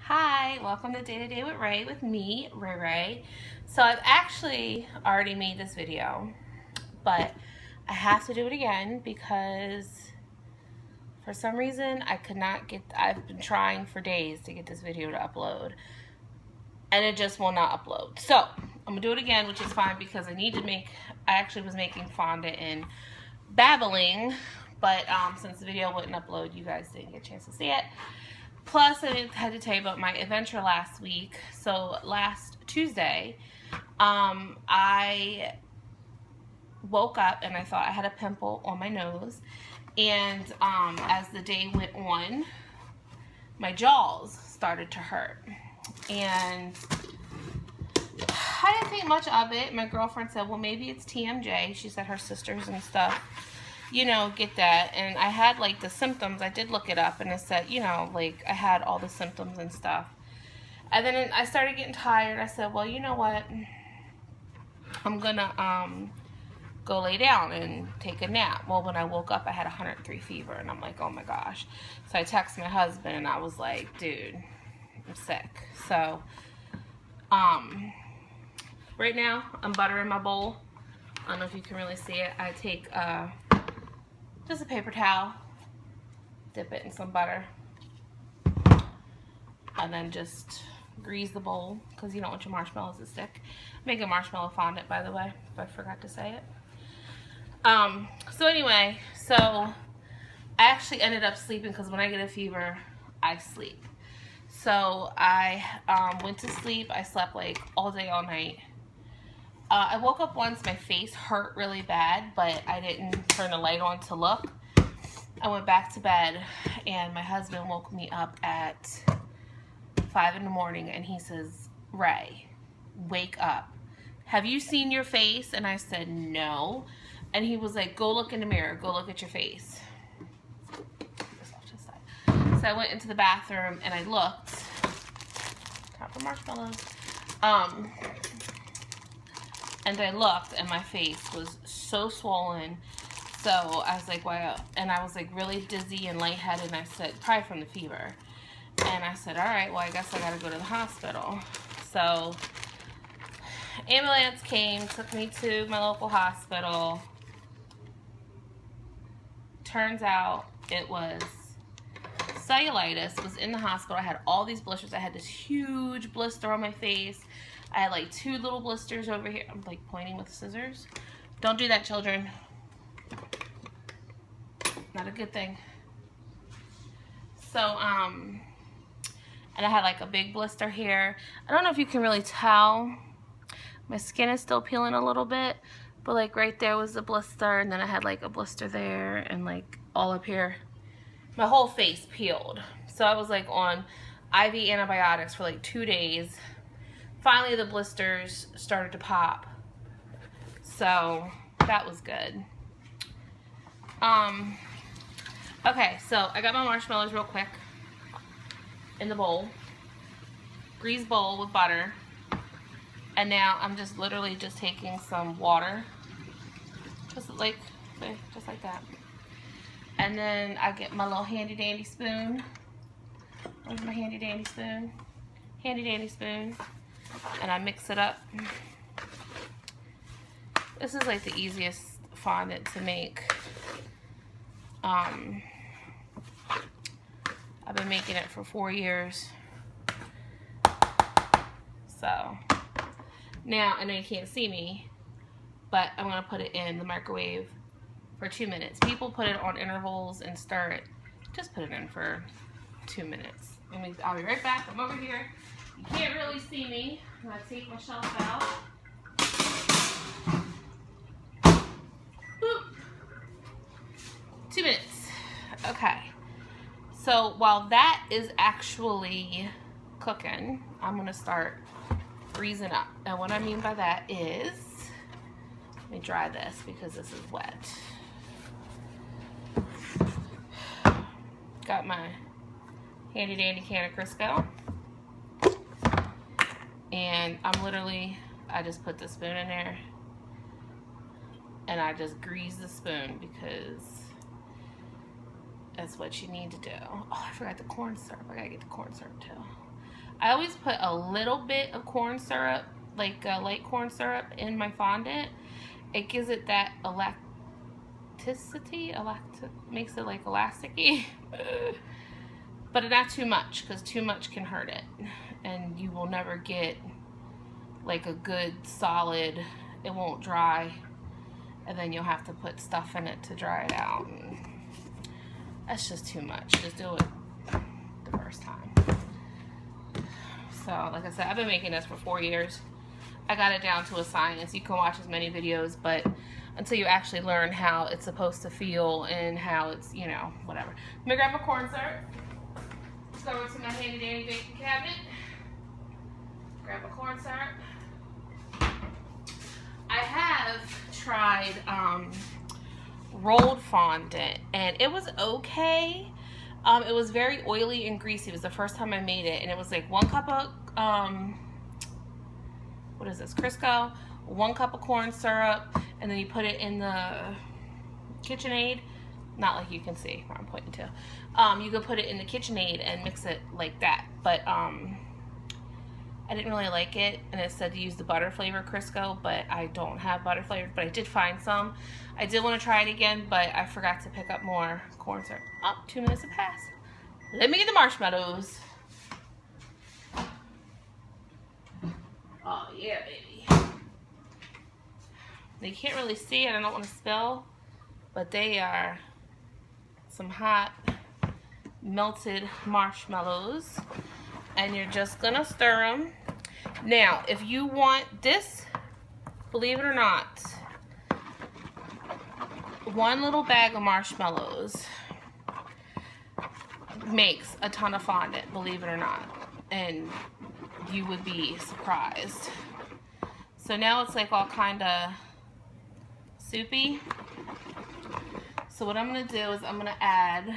Hi, welcome to Day to Day with Ray with me, Ray Ray. So I've actually already made this video, but I have to do it again because for some reason I could not get, I've been trying for days to get this video to upload and it just will not upload. So I'm gonna do it again, which is fine because I actually was making fondant and babbling, but since the video wouldn't upload, you guys didn't get a chance to see it. Plus, I had to tell you about my adventure last week. So last Tuesday, I woke up and I thought I had a pimple on my nose. And as the day went on, my jaws started to hurt. And I didn't think much of it. My girlfriend said, well, maybe it's TMJ. She said her sisters and stuff, you know, get that. And I had like the symptoms. I did look it up and it said, you know, like I had all the symptoms and stuff. And then I started getting tired. I said, well, you know what? I'm gonna go lay down and take a nap. Well, when I woke up, I had 103 fever and I'm like, oh my gosh. So I texted my husband and I was like, dude, I'm sick. So, right now I'm buttering my bowl. I don't know if you can really see it. I take just a paper towel, dip it in some butter, and then just grease the bowl because you don't want your marshmallows to stick. Make a marshmallow fondant, by the way, if I forgot to say it. So anyway, so I actually ended up sleeping because when I get a fever, I sleep. So I went to sleep. I slept like all day, all night. I woke up once, my face hurt really bad, but I didn't turn the light on to look. I went back to bed and my husband woke me up at 5 in the morning and he says, Ray, wake up. Have you seen your face? And I said, no. And he was like, go look in the mirror, go look at your face. So I went into the bathroom and I looked. Time for marshmallows. And I looked and my face was so swollen. So I was like, wow. And I was like really dizzy and lightheaded. And I said, probably from the fever. And I said, all right, well, I guess I got to go to the hospital. So ambulance came, took me to my local hospital. Turns out it was cellulitis. Was in the hospital. I had all these blisters. I had this huge blister on my face. I had like 2 little blisters over here. I'm like pointing with scissors. Don't do that, children. Not a good thing. So, and I had like a big blister here. I don't know if you can really tell. My skin is still peeling a little bit, but like right there was a blister, and then I had like a blister there, and like all up here. My whole face peeled. So I was like on IV antibiotics for like 2 days. Finally, the blisters started to pop. So that was good. Okay, so I got my marshmallows real quick in the bowl. Greased bowl with butter. And now I'm just literally just taking some water. Just like that. And then I get my little handy dandy spoon. Where's my handy dandy spoon? Handy dandy spoon. And I mix it up. This is like the easiest fondant to make. I've been making it for 4 years. So now I know you can't see me, but I'm gonna put it in the microwave for 2 minutes. People put it on intervals and stir it. Just put it in for 2 minutes. I'll be right back. I'm over here. You can't really see me. I'm gonna take my shelf out. Boop. 2 minutes. Okay. So while that is actually cooking, I'm gonna start greasing up. And what I mean by that is, let me dry this because this is wet. Got my handy dandy can of Crisco. And I just put the spoon in there and I just grease the spoon because that's what you need to do. Oh, I forgot the corn syrup. I gotta get the corn syrup too. I always put a little bit of corn syrup, like light corn syrup, in my fondant. It gives it that elasticity, makes it like elasticy. But not too much, because too much can hurt it. And you will never get like a good solid, it won't dry. And then you'll have to put stuff in it to dry it out. And that's just too much. Just do it the first time. So, like I said, I've been making this for 4 years. I got it down to a science. You can watch as many videos, but until you actually learn how it's supposed to feel and how it's, you know, whatever. I'm gonna grab my corn syrup. Let's go over to my handy dandy baking cabinet. Grab a corn syrup. I have tried rolled fondant, and it was okay. It was very oily and greasy. It was the first time I made it, and it was like 1 cup of what is this, Crisco, 1 cup of corn syrup, and then you put it in the KitchenAid. Not like you can see where I'm pointing to. You could put it in the KitchenAid and mix it like that, but I didn't really like it, and it said to use the butter flavor Crisco, but I don't have butter flavored, but I did find some. I did want to try it again, but I forgot to pick up more corn syrup. Oh, 2 minutes have passed. Let me get the marshmallows. Oh yeah, baby. They can't really see it, I don't want to spill, but they are some hot melted marshmallows. And you're just gonna stir them. Now, if you want this, believe it or not, 1 little bag of marshmallows makes a ton of fondant, believe it or not. And you would be surprised. So now it's like all kind of soupy. So what I'm gonna do is I'm gonna add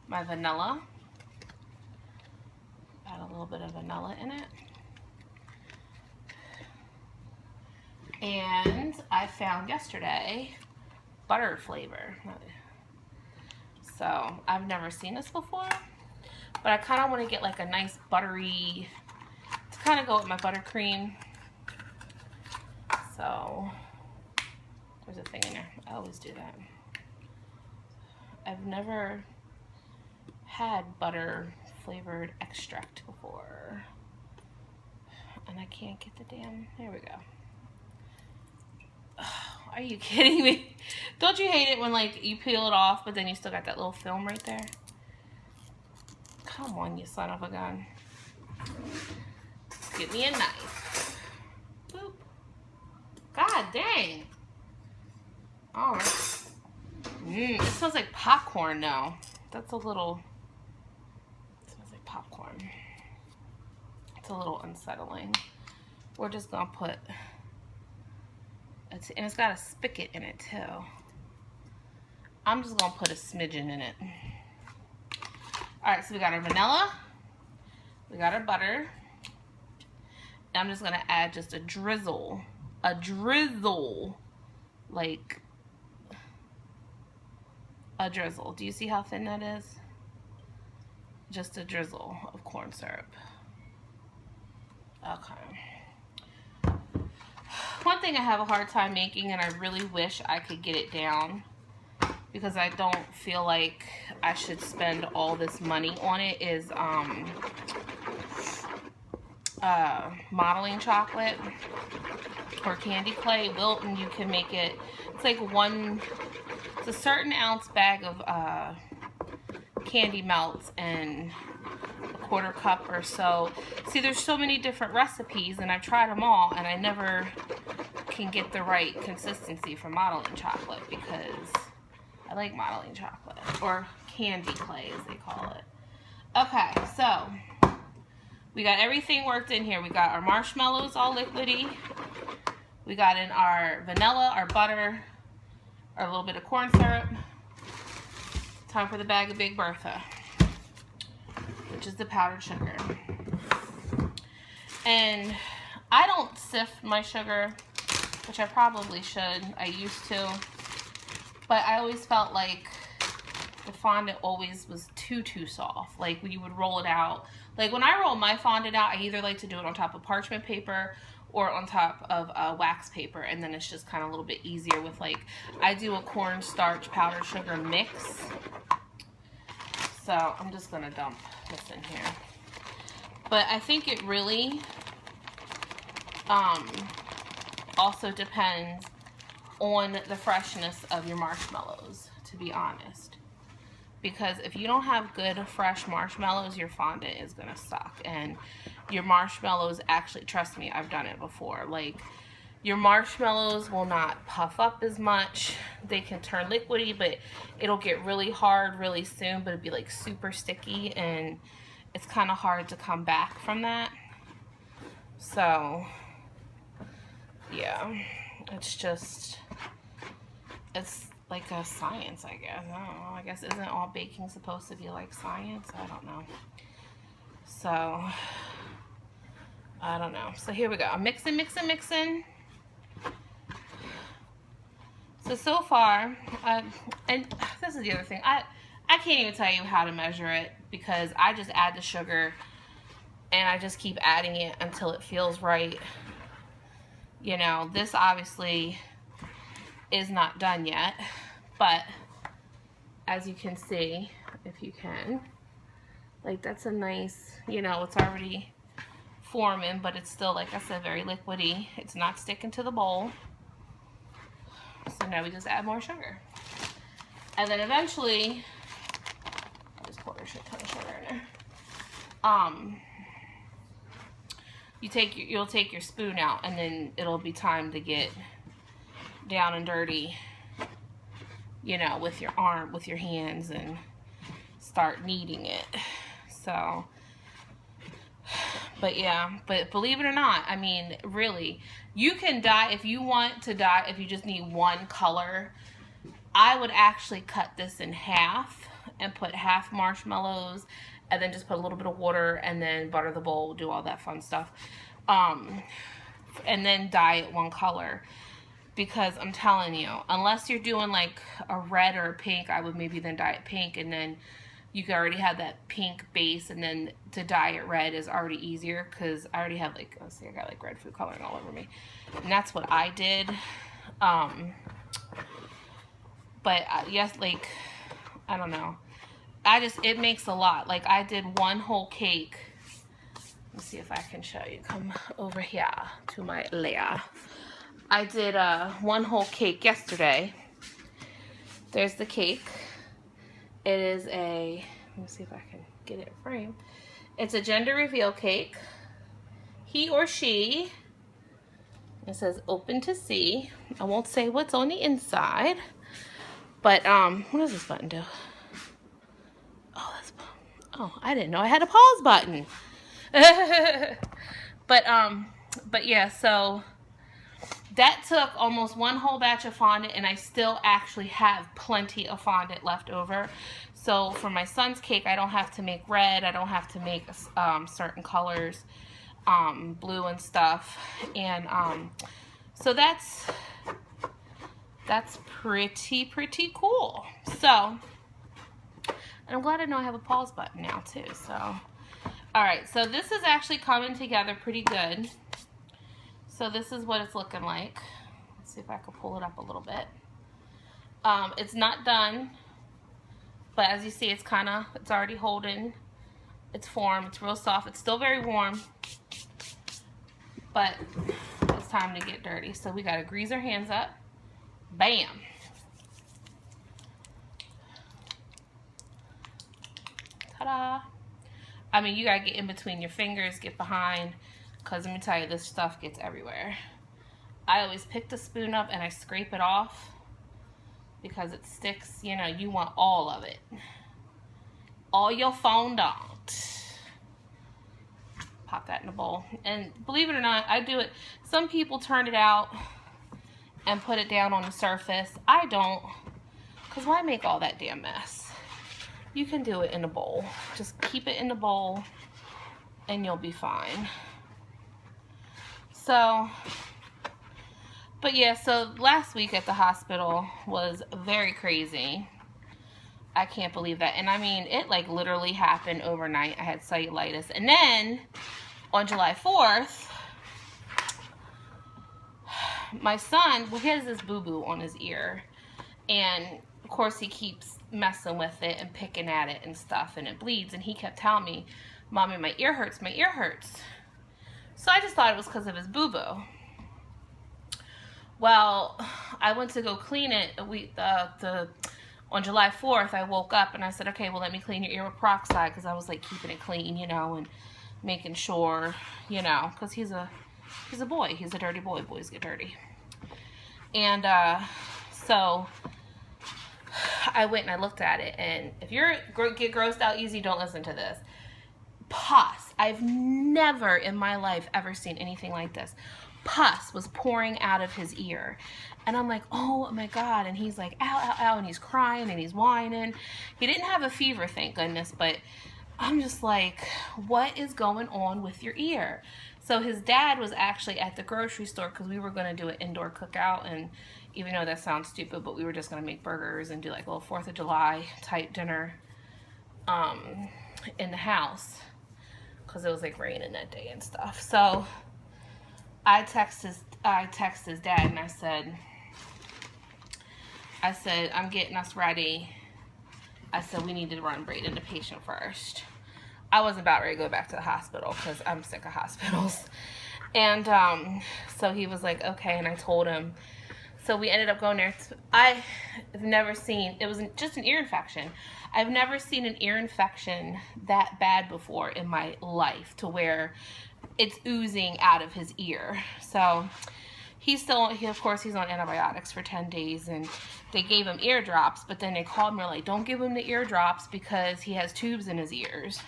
my vanilla. Add a little bit of vanilla in it. And I found yesterday butter flavor. So I've never seen this before, but I kind of want to get like a nice buttery, to kind of go with my buttercream. So there's a thing in there. I always do that. I've never had butter flavored extract before, and I can't get the damn, there we go. Oh, are you kidding me? Don't you hate it when like you peel it off but then you still got that little film right there? Come on, you son of a gun. Get me a knife. Boop. God dang. Alright. It smells like popcorn now. That's a little, popcorn. It's a little unsettling. We're just gonna put, and it's got a spigot in it too. I'm just gonna put a smidgen in it. Alright, so we got our vanilla, we got our butter, and I'm just gonna add just a drizzle, like a drizzle. Do you see how thin that is? Just a drizzle of corn syrup. Okay. One thing I have a hard time making, and I really wish I could get it down, because I don't feel like I should spend all this money on it, is modeling chocolate or candy clay. Wilton, you can make it, it's like it's a certain ounce bag of candy melts and a 1/4 cup or so. See, there's so many different recipes, and I've tried them all, and I never can get the right consistency for modeling chocolate, because I like modeling chocolate, or candy clay as they call it. Okay, so we got everything worked in here. We got our marshmallows all liquidy. We got in our vanilla, our butter, our little bit of corn syrup. Time for the bag of Big Bertha, which is the powdered sugar. And I don't sift my sugar, which I probably should. I used to. But I always felt like the fondant always was too soft. Like when you would roll it out, Like when I roll my fondant out, I either like to do it on top of parchment paper or on top of wax paper, and then it's just kind of a little bit easier with, like, I do a cornstarch powdered sugar mix. So I'm just gonna dump this in here. But I think it really also depends on the freshness of your marshmallows, to be honest. Because if you don't have good fresh marshmallows, your fondant is gonna suck. And your marshmallows, actually, trust me, I've done it before, like, your marshmallows will not puff up as much. They can turn liquidy, but it'll get really hard really soon, but it'd be like super sticky, and it's kind of hard to come back from that. So yeah, it's like a science, I guess. I don't know. I guess isn't all baking supposed to be like science? I don't know. So I don't know. So here we go. I'm mixing, mixing, mixing. So far, and this is the other thing. I can't even tell you how to measure it, because I just add the sugar and I just keep adding it until it feels right. You know, this obviously is not done yet, but as you can see, if you can, like, that's a nice, you know, it's already forming, but it's still, like I said, very liquidy. It's not sticking to the bowl. So now we just add more sugar. And then eventually, I'll just pour a shit ton of sugar in there. You'll take your spoon out, and then it'll be time to get down and dirty, you know, with your arm, with your hands, and start kneading it. So, but yeah, but believe it or not, I mean, really, you can dye if you want to dye. If you just need one color, I would actually cut this in half and put half marshmallows, and then just put a little bit of water, and then butter the bowl, do all that fun stuff, and then dye it one color. Because I'm telling you, unless you're doing like a red or a pink, I would maybe then dye it pink, and then you can already have that pink base, and then to dye it red is already easier, because I already have, like, let's see, I got like red food coloring all over me, and that's what I did. But yes, like, I don't know, it makes a lot. Like, I did one whole cake. Let's see if I can show you. Come over here to my layer. I did one whole cake yesterday. There's the cake. It is a, let me see if I can get it framed. It's a gender reveal cake. He or she. It says open to see. I won't say what's on the inside. But what does this button do? Oh, I didn't know I had a pause button. But yeah, so that took almost one whole batch of fondant, and I still actually have plenty of fondant left over. So for my son's cake, I don't have to make red. I don't have to make certain colors, blue and stuff. And so that's pretty cool. So, and I'm glad I know I have a pause button now too. So, all right. So this is actually coming together pretty good. So this is what it's looking like. Let's see if I can pull it up a little bit. It's not done, but as you see, it's already holding its form. It's real soft. It's still very warm, but it's time to get dirty. So we gotta grease our hands up. Bam. Ta-da. I mean, you gotta get in between your fingers, get behind, because let me tell you, this stuff gets everywhere. I always pick the spoon up and I scrape it off because it sticks. You know, you want all of it. All your fondant. Pop that in a bowl. And believe it or not, I do it. Some people turn it out and put it down on the surface. I don't, because why make all that damn mess? You can do it in a bowl. Just keep it in the bowl and you'll be fine. So, but yeah, so last week at the hospital was very crazy. I can't believe that. And I mean, it like literally happened overnight. I had cellulitis. And then on July 4th, my son, well, he has this boo-boo on his ear. And of course he keeps messing with it and picking at it and stuff, and it bleeds. And he kept telling me, Mommy, my ear hurts, my ear hurts. So I just thought it was because of his boo-boo. Well, I went to go clean it on July 4th. I woke up and I said, okay, well, let me clean your ear with peroxide, because I was like keeping it clean, you know, and making sure, you know, because he's a boy. He's a dirty boy. Boys get dirty. And so I went and I looked at it. And if you get grossed out easy, don't listen to this. Pus. I've never in my life ever seen anything like this. Pus was pouring out of his ear. And I'm like, oh my God. And he's like, ow, ow, ow. And he's crying and he's whining. He didn't have a fever, thank goodness. But I'm just like, what is going on with your ear? So his dad was actually at the grocery store, because we were going to do an indoor cookout. And even though that sounds stupid, but we were just going to make burgers and do like a little 4th of July type dinner in the house, because it was like raining that day and stuff. So I text his dad and I said, I'm getting us ready. I said, we need to run Brayden to patient first. I wasn't about ready to go back to the hospital, because I'm sick of hospitals. And so he was like, okay. And I told him. So we ended up going there. I've never seen, it was just an ear infection. I've never seen an ear infection that bad before in my life, to where it's oozing out of his ear. So of course he's on antibiotics for 10 days, and they gave him ear drops, but then they called me like, don't give him the ear drops because he has tubes in his ears.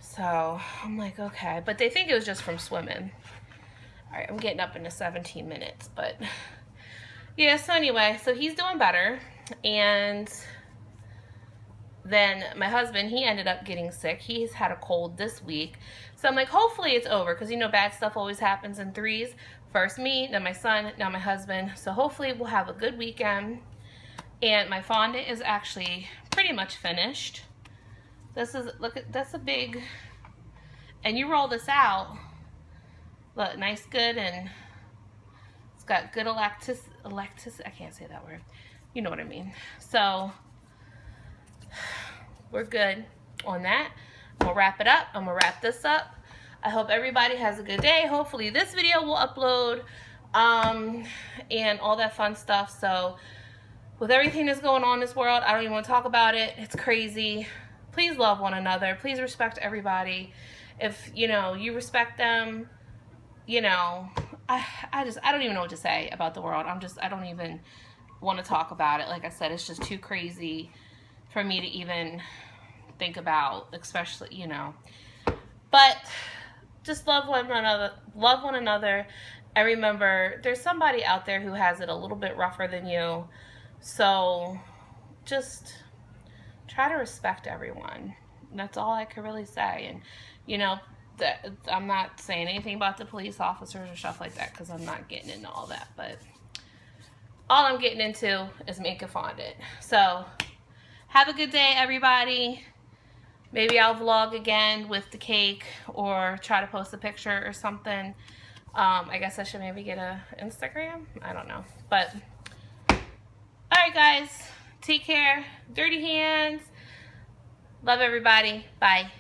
So I'm like, okay, but they think it was just from swimming. All right, I'm getting up into 17 minutes, but yeah, so anyway, so he's doing better. And then my husband, he ended up getting sick. He's had a cold this week. So I'm like, hopefully it's over, because you know bad stuff always happens in threes. First me, then my son, now my husband. So hopefully we'll have a good weekend. And my fondant is actually pretty much finished. That's a big, and you roll this out, look, nice, good, and it's got good electicity, I can't say that word, you know what I mean. So we're good on that. I'm gonna wrap it up. I'm gonna wrap this up. I hope everybody has a good day. Hopefully this video will upload, and all that fun stuff. So with everything that's going on in this world, I don't even want to talk about it. It's crazy. Please love one another. Please respect everybody. If, you know, you respect them, you know, I don't even know what to say about the world. I don't even want to talk about it. Like I said, it's just too crazy for me to even think about, especially, you know. But just love one another. And remember, there's somebody out there who has it a little bit rougher than you. So just try to respect everyone. That's all I can really say. And, you know, I'm not saying anything about the police officers or stuff like that, because I'm not getting into all that. But all I'm getting into is making fondant. So have a good day, everybody. Maybe I'll vlog again with the cake, or try to post a picture or something. I guess I should maybe get an Instagram. I don't know. But alright, guys. Take care. Dirty hands. Love everybody. Bye.